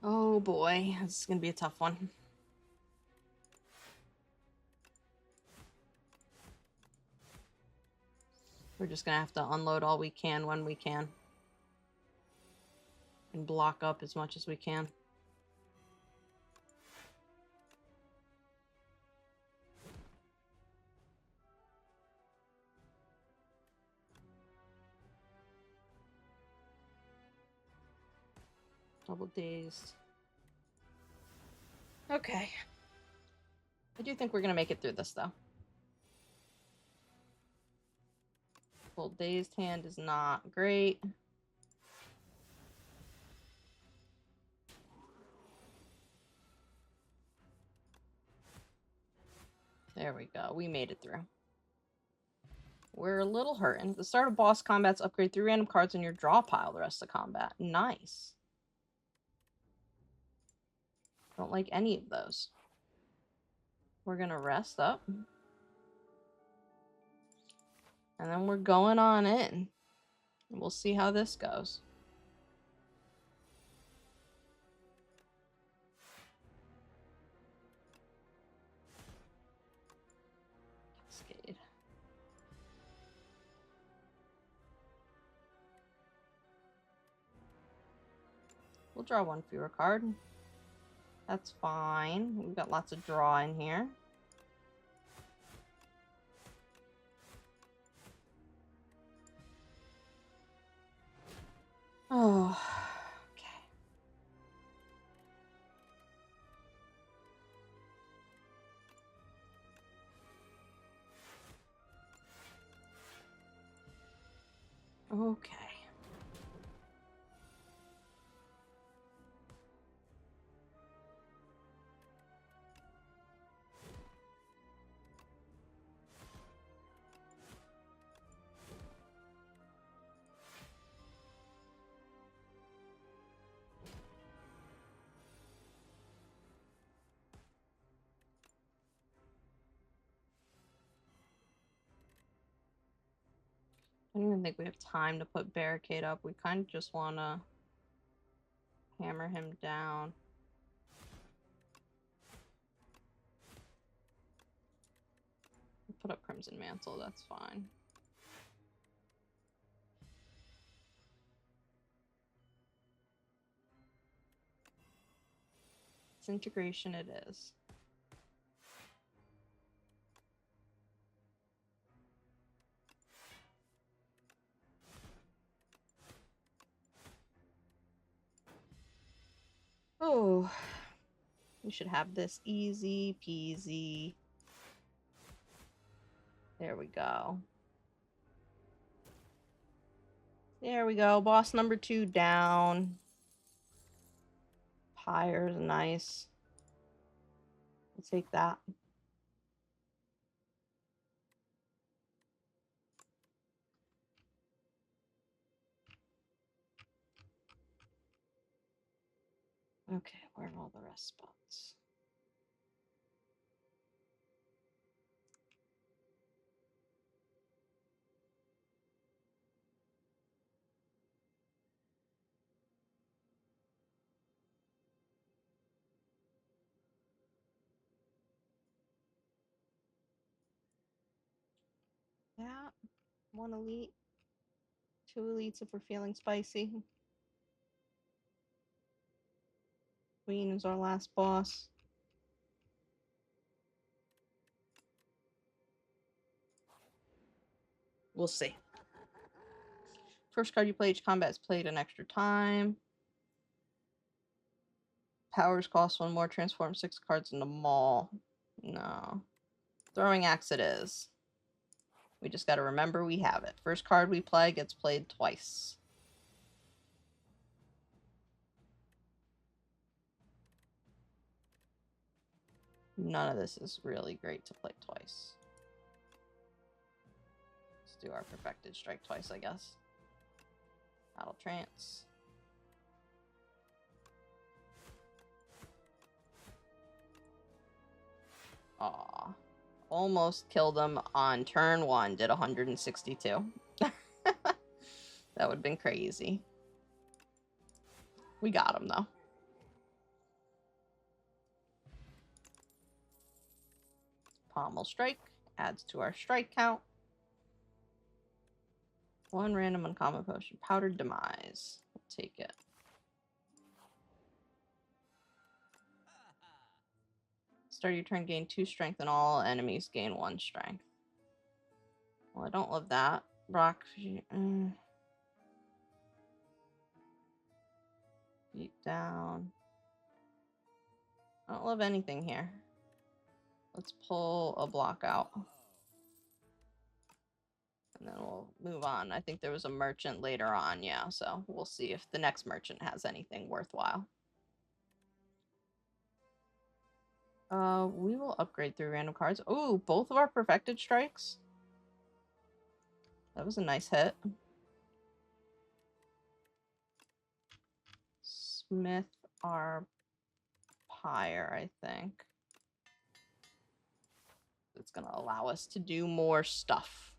Oh boy, this is going to be a tough one. We're just going to have to unload all we can when we can. And block up as much as we can. Double dazed. Okay. I do think we're going to make it through this, though. Full dazed hand is not great. There we go. We made it through. We're a little hurting. At the start of boss combats, upgrade 3 random cards in your draw pile the rest of combat. Nice. Don't like any of those. We're going to rest up. And then we're going on in. We'll see how this goes. Cascade. We'll draw 1 fewer card. That's fine. We've got lots of draw in here. Oh, okay. Okay. I don't even think we have time to put barricade up. We kind of just want to hammer him down. Put up Crimson Mantle, that's fine. Disintegration it is. Oh, we should have this easy peasy. There we go. There we go. Boss number 2 down. Pyre's nice. We'll take that. Okay, where are all the rest spots? that. 1 elite. 2 elites if we're feeling spicy. Queen is our last boss. We'll see. First card you play each combat is played an extra time. Powers cost 1 more. Transform 6 cards into Maul. No. Throwing axe it is. We just got to remember we have it. First card we play gets played twice. None of this is really great to play twice. Let's do our Perfected Strike twice, I guess. Battle Trance. Aw. Almost killed him on turn 1. Did 162. That would have been crazy. We got him, though. Pommel Strike. Adds to our strike count. 1 random uncommon potion. Powdered Demise. We'll take it. Start your turn, gain 2 strength, and all enemies gain 1 strength. Well, I don't love that. Rock. Beat down. I don't love anything here. Let's pull a block out. And then we'll move on. I think there was a merchant later on, yeah, so we'll see if the next merchant has anything worthwhile. We will upgrade through random cards. Ooh, both of our Perfected Strikes. That was a nice hit. Smith our Pyre, I think. It's going to allow us to do more stuff.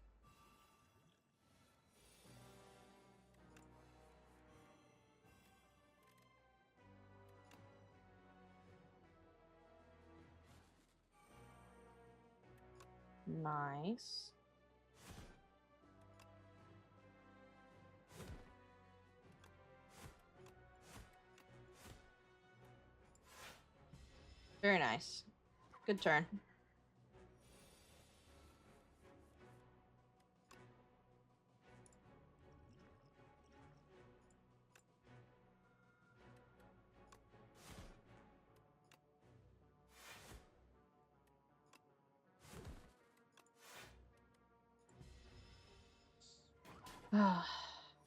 Nice. Very nice. Good turn.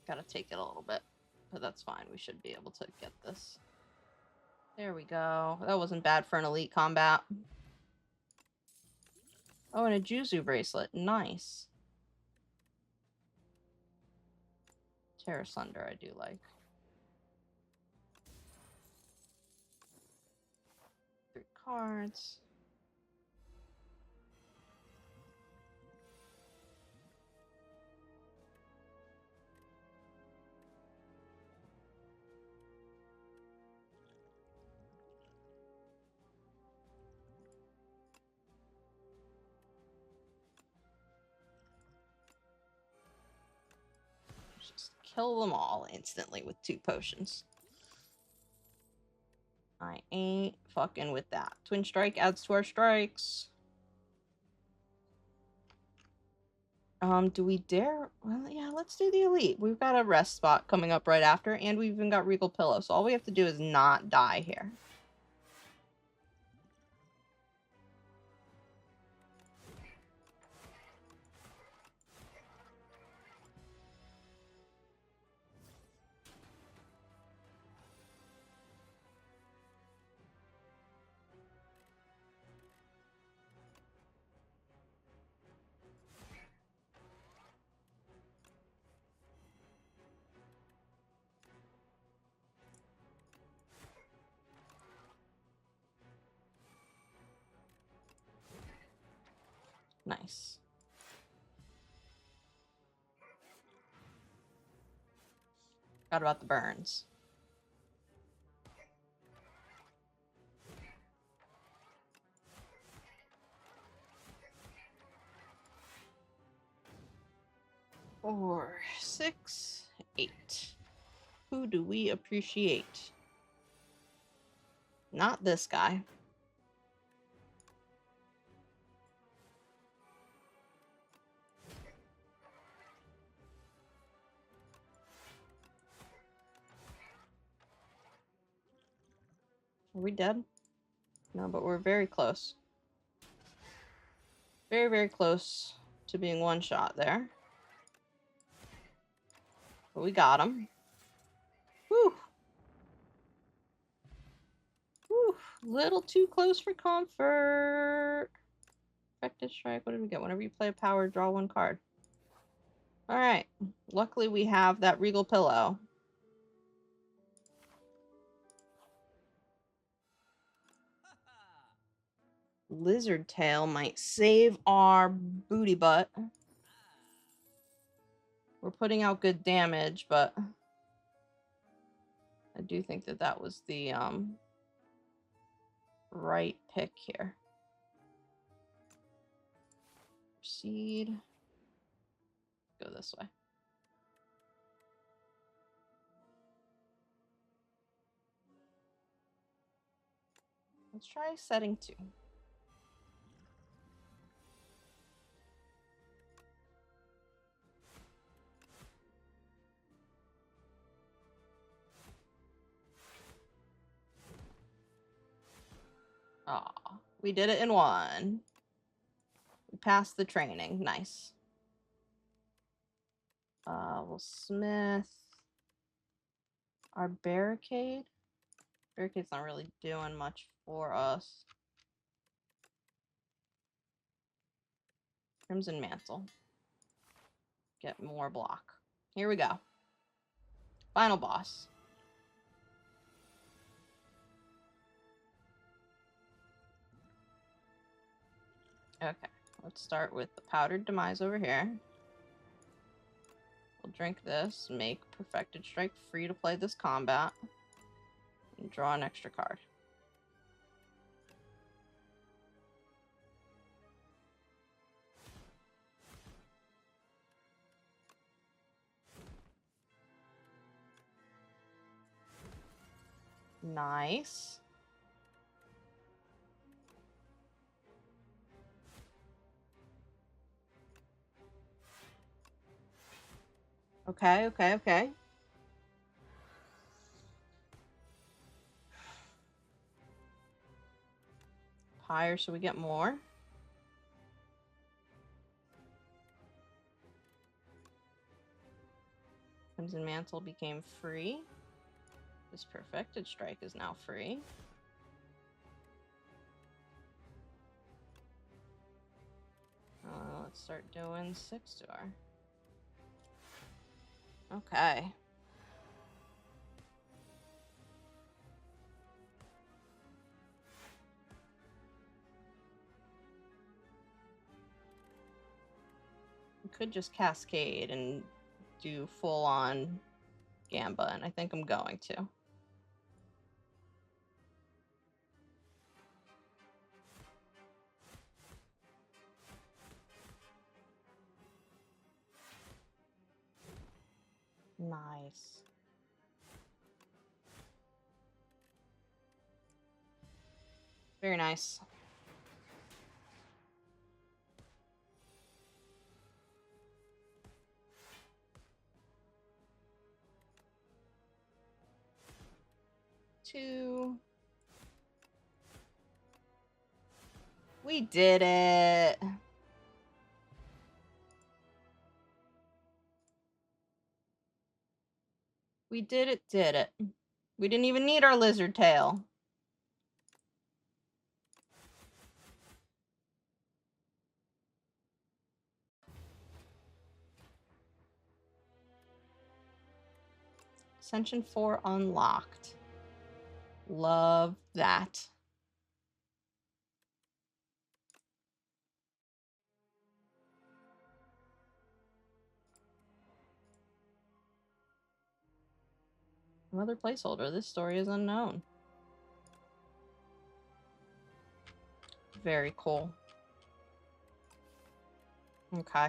Gotta take it a little bit, but that's fine. We should be able to get this. There we go. That wasn't bad for an elite combat. Oh, and a Juzu bracelet. Nice. Terra Sunder I do like. 3 cards. Just kill them all instantly with 2 potions. I ain't fucking with that. Twin Strike adds to our strikes. Do we dare? Well, yeah, let's do the elite. We've got a rest spot coming up right after, and we've even got Regal Pillow, so all we have to do is not die here. Nice. Forgot about the burns. 4, 6, 8. Who do we appreciate? Not this guy. Are we dead? No, but we're very close. Very, very close to being one shot there. But we got him. Whew. Whew. Little too close for comfort. Effective strike. What did we get? Whenever you play a power, draw one card. Alright. Luckily we have that Regal Pillow. Lizard Tail might save our booty butt. We're putting out good damage, but I do think that that was the right pick here. Proceed. Go this way. Let's try setting 2. Aw, we did it in 1. We passed the training. Nice. We'll smith our barricade. Barricade's not really doing much for us. Crimson Mantle. Get more block. Here we go. Final boss. Okay, let's start with the Powdered Demise over here. We'll drink this, make Perfected Strike free to play this combat, and draw an extra card. Nice. Okay, okay, okay. Higher so we get more. Crimson Mantle became free. This Perfected Strike is now free. Let's start doing 6 to our. Okay. We could just Cascade and do full-on Gamba, and I think I'm going to. Nice. Very nice. Two. We did it. We did it. We didn't even need our lizard tail. Ascension 4 unlocked. Love that. Another placeholder. This story is unknown. Very cool. Okay.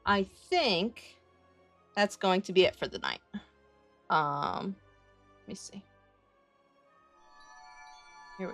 I think that's going to be it for the night. Let me see.